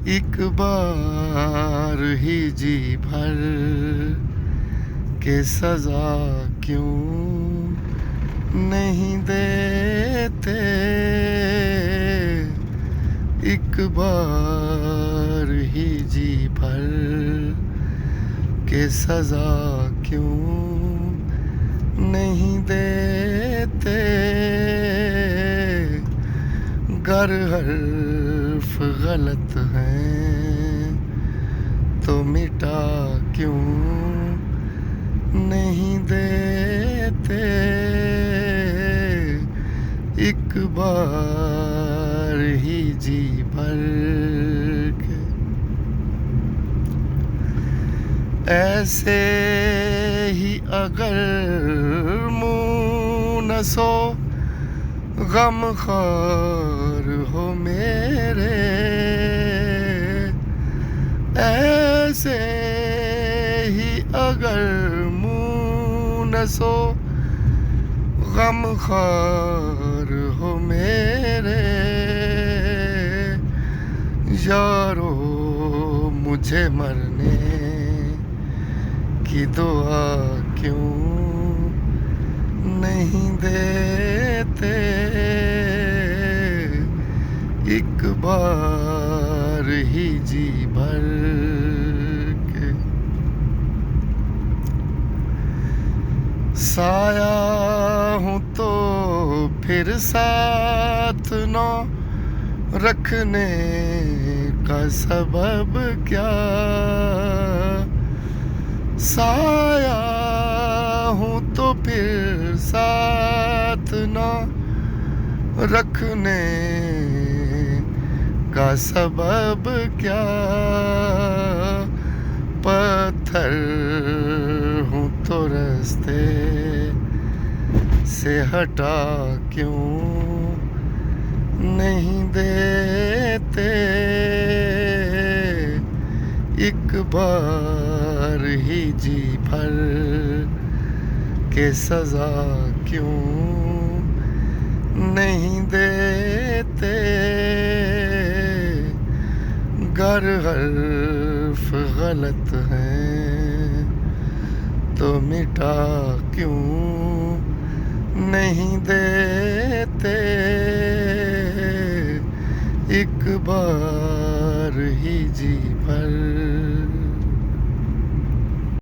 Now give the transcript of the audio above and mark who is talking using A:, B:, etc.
A: एक बार ही जी भर के सजा क्यों नहीं देते। एक बार ही जी भर के सजा क्यों नहीं देते। गर हर्फ गलत है तो मिटा क्यों नहीं देते। एक बार ही जी भर के ऐसे ही अगर मुँह न सो गमख्वार हो मेरे। ऐसे ही अगर मुँह न सो गमख्वार हो मेरे। यारो मुझे मरने की दुआ क्यों नहीं देते। एक बार ही जी भर के साया हूँ तो फिर साथ न रखने का सबब क्या। साया हूँ तो फिर साथ न रखने का सबब क्या। पत्थर हूँ तो रास्ते से हटा क्यों नहीं देते। एक बार ही जी भर के सजा क्यों नहीं देते। गर हर्फ गलत है तो मिटा क्यों नहीं देते। एक बार ही जी भर